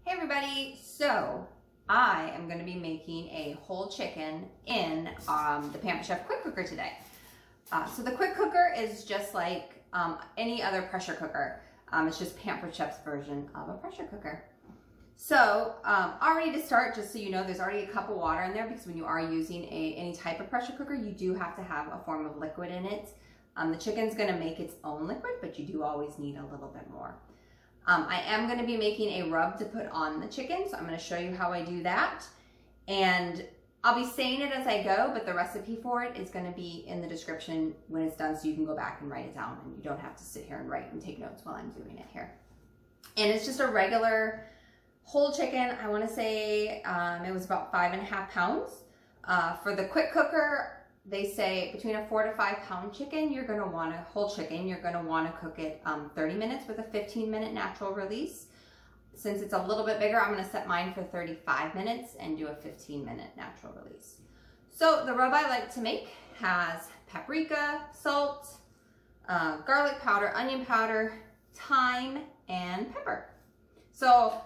Hey everybody, so I am going to be making a whole chicken in the Pampered Chef quick cooker today. So the quick cooker is just like any other pressure cooker. It's just Pampered Chef's version of a pressure cooker. So already to start, just so you know, there's already a cup of water in there because when you are using any type of pressure cooker, you do have to have a form of liquid in it. The chicken's going to make its own liquid, but you do always need a little bit more. I am going to be making a rub to put on the chicken, so I'm going to show you how I do that. And I'll be saying it as I go, but the recipe for it is going to be in the description when it's done, so you can go back and write it down, and you don't have to sit here and write and take notes while I'm doing it here. And it's just a regular whole chicken. I want to say it was about 5.5 pounds. For the quick cooker, they say between a 4 to 5 pound chicken, you're going to want a whole chicken. You're going to want to cook it 30 minutes with a 15-minute natural release. Since it's a little bit bigger, I'm going to set mine for 35 minutes and do a 15-minute natural release. So the rub I like to make has paprika, salt, garlic powder, onion powder, thyme, and pepper. So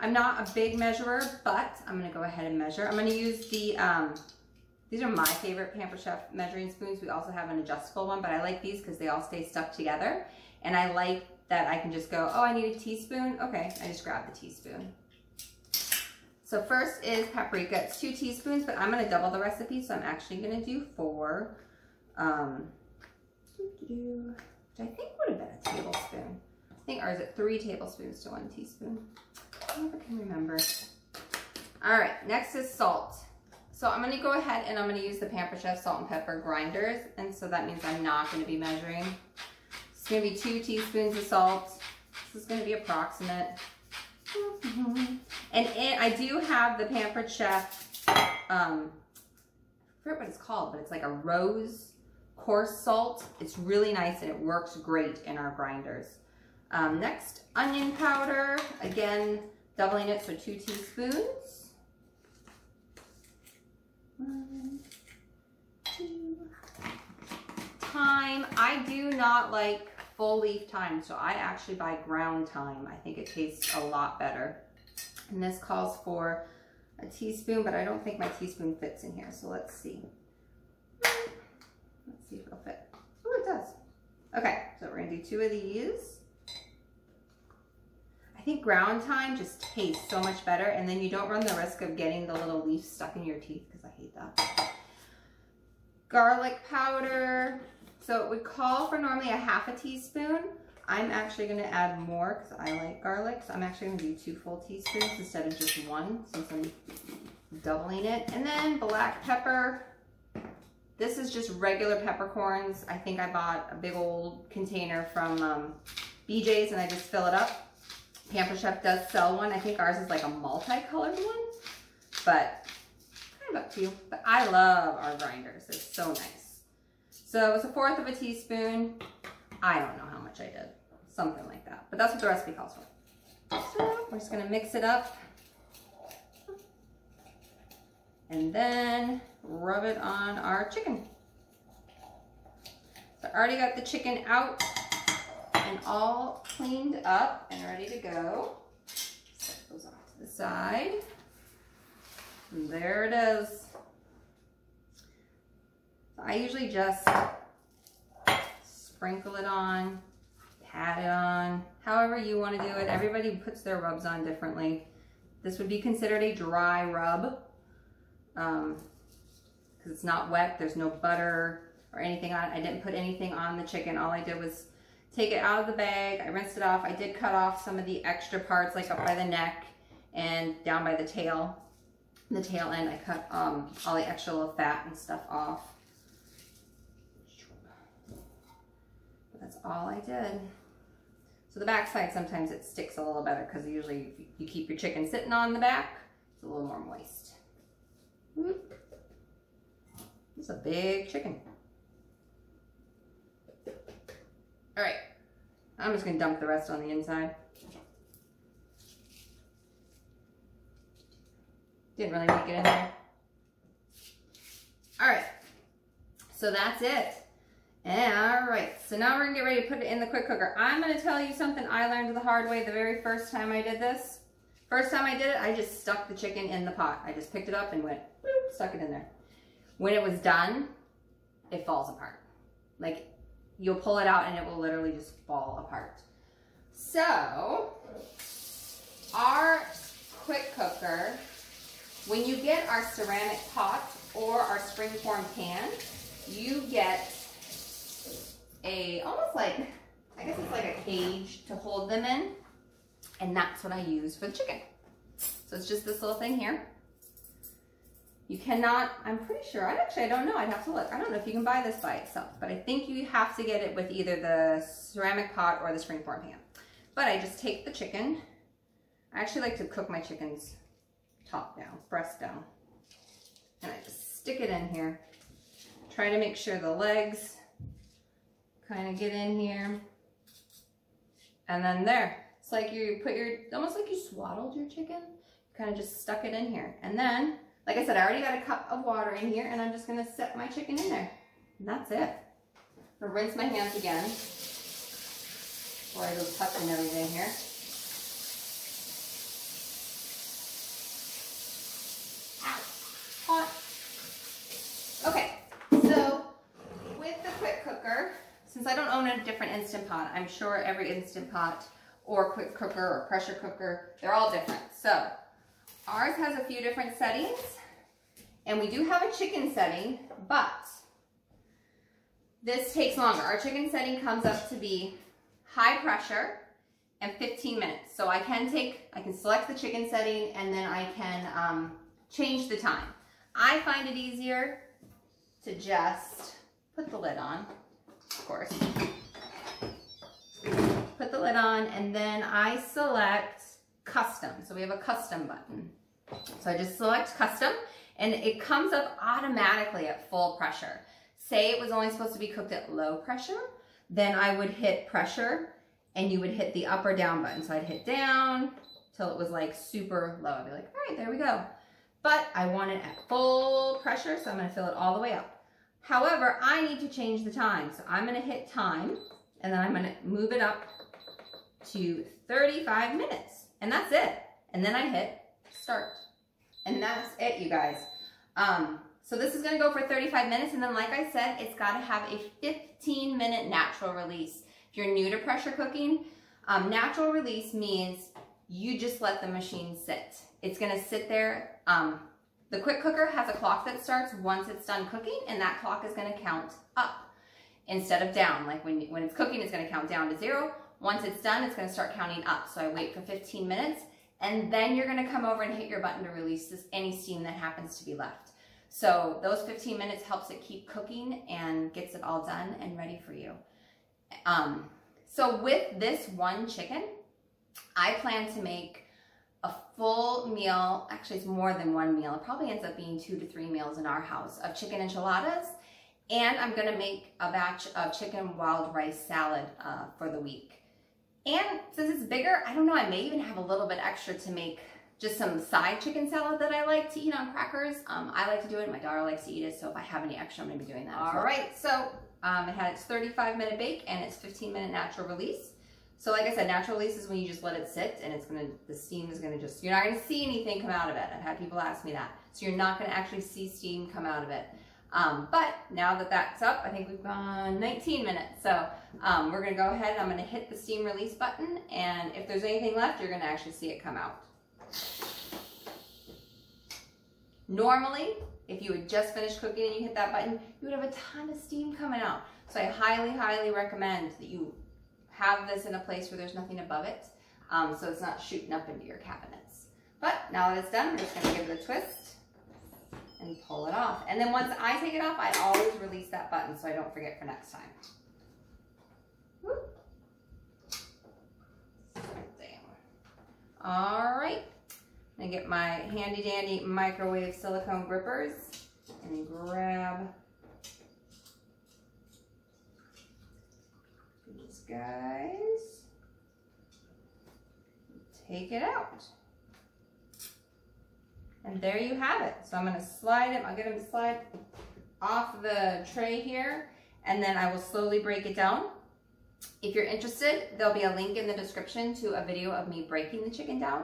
I'm not a big measurer, but I'm going to go ahead and measure. I'm going to use these are my favorite Pampered Chef measuring spoons. We also have an adjustable one, but I like these because they all stay stuck together. And I like that I can just go, oh, I need a teaspoon. Okay, I just grab the teaspoon. So first is paprika. It's 2 teaspoons, but I'm going to double the recipe. So I'm actually going to do 4, which I think would have been a tablespoon. I think ours is 3 tablespoons to 1 teaspoon. I never can remember. All right, next is salt. So I'm gonna go ahead and I'm gonna use the Pampered Chef salt and pepper grinders. And so that means I'm not gonna be measuring. It's gonna be 2 teaspoons of salt. This is gonna be approximate. And I do have the Pampered Chef, I forget what it's called, but it's like a rose coarse salt. It's really nice and it works great in our grinders. Next, onion powder, again, doubling it, so 2 teaspoons. 1, 2. Thyme, I do not like full leaf thyme, so I actually buy ground thyme. I think it tastes a lot better. And this calls for a teaspoon, but I don't think my teaspoon fits in here, so let's see. Let's see if it'll fit. Oh, it does. Okay, so we're gonna do 2 of these. I think ground thyme just tastes so much better, and then you don't run the risk of getting the little leaves stuck in your teeth, because I hate that. Garlic powder. So it would call for normally a ½ teaspoon. I'm actually going to add more because I like garlic. So I'm actually going to do 2 full teaspoons instead of just 1, since I'm doubling it. And then black pepper. This is just regular peppercorns. I think I bought a big old container from BJ's and I just fill it up. Pampered Chef does sell one. I think ours is like a multicolored one, but kind of up to you. But I love our grinders. They're so nice. So it's a 1/4 of a teaspoon. I don't know how much I did. Something like that. But that's what the recipe calls for. So we're just going to mix it up. And then rub it on our chicken. So I already got the chicken out and all cleaned up and ready to go. Set those off to the side. And there it is. So I usually just sprinkle it on, pat it on, however you want to do it. Everybody puts their rubs on differently. This would be considered a dry rub because it's not wet. There's no butter or anything on it. I didn't put anything on the chicken. All I did was take it out of the bag. I rinsed it off. I did cut off some of the extra parts, like up by the neck and down by the tail. The tail end, I cut all the extra little fat and stuff off. But that's all I did. So the back side, sometimes it sticks a little better because usually if you keep your chicken sitting on the back, it's a little more moist. It's a big chicken. All right, I'm just gonna dump the rest on the inside. Didn't really make it in there. All right, so that's it. All right, so now we're gonna get ready to put it in the quick cooker. I'm gonna tell you something I learned the hard way the very first time I did this. First time I did it, I just stuck the chicken in the pot. I just picked it up and went, boop, stuck it in there. When it was done, it falls apart. Like, you'll pull it out and it will literally just fall apart. So, our quick cooker, when you get our ceramic pot or our springform pan, you get almost like, I guess it's like a cage to hold them in. And that's what I use for the chicken. So it's just this little thing here. You cannot, I'm pretty sure, I don't know, I'd have to look. I don't know if you can buy this by itself, but I think you have to get it with either the ceramic pot or the springform pan. But I just take the chicken. I actually like to cook my chickens top down, breast down. And I just stick it in here. Try to make sure the legs kind of get in here. And then there. It's like you put almost like you swaddled your chicken. Kind of just stuck it in here. And then, like I said, I already got a cup of water in here and I'm just gonna set my chicken in there. And that's it. I'll rinse my hands again before I go touching everything here. Ow, hot. Okay, so with the quick cooker, since I don't own a different Instant Pot, I'm sure every Instant Pot or quick cooker or pressure cooker, they're all different. So ours has a few different settings, and we do have a chicken setting, but this takes longer. Our chicken setting comes up to be high pressure and 15 minutes. So I can select the chicken setting and then I can change the time. I find it easier to just put the lid on, of course. Put the lid on and then I select custom. So we have a custom button. So I just select custom and it comes up automatically at full pressure. Say it was only supposed to be cooked at low pressure, then I would hit pressure and you would hit the up or down button. So I'd hit down till it was like super low. I'd be like, all right, there we go. But I want it at full pressure, so I'm gonna fill it all the way up. However, I need to change the time. So I'm gonna hit time and then I'm gonna move it up to 35 minutes and that's it. And then I hit start. And that's it, you guys. So this is gonna go for 35 minutes and then like I said, it's gotta have a 15-minute natural release. If you're new to pressure cooking, natural release means you just let the machine sit. It's gonna sit there. The quick cooker has a clock that starts once it's done cooking and that clock is gonna count up instead of down. Like when it's cooking, it's gonna count down to 0. Once it's done, it's gonna start counting up. So I wait for 15 minutes and then you're gonna come over and hit your button to release any steam that happens to be left. So those 15 minutes helps it keep cooking and gets it all done and ready for you. So with this one chicken, I plan to make a full meal. Actually, it's more than one meal. It probably ends up being 2 to 3 meals in our house of chicken enchiladas. And I'm gonna make a batch of chicken wild rice salad for the week. And since it's bigger, I don't know, I may even have a little bit extra to make just some side chicken salad that I like to eat on crackers. I like to do it, my daughter likes to eat it, so if I have any extra, I'm gonna be doing that. All right, so it had its 35-minute bake and its 15-minute natural release. So like I said, natural release is when you just let it sit and the steam is gonna you're not gonna see anything come out of it. I've had people ask me that. So you're not gonna actually see steam come out of it. But now that that's up, I think we've gone 19 minutes. So we're gonna go ahead and I'm gonna hit the steam release button and if there's anything left, you're gonna actually see it come out. Normally, if you had just finished cooking and you hit that button, you would have a ton of steam coming out. So I highly, highly recommend that you have this in a place where there's nothing above it, so it's not shooting up into your cabinets. But now that it's done, I'm just gonna give it a twist and pull it off. And then once I take it off, I always release that button so I don't forget for next time. Whoop. All right. I'm gonna get my handy dandy microwave silicone grippers and grab these guys. Take it out. And there you have it. So I'm gonna slide it, I'll get them to slide off the tray here. and then I will slowly break it down. If you're interested, there'll be a link in the description to a video of me breaking the chicken down.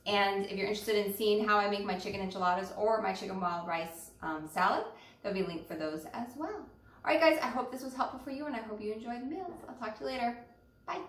And if you're interested in seeing how I make my chicken enchiladas or my chicken wild rice salad, there'll be a link for those as well. All right, guys, I hope this was helpful for you, and I hope you enjoyed the meals. I'll talk to you later. Bye.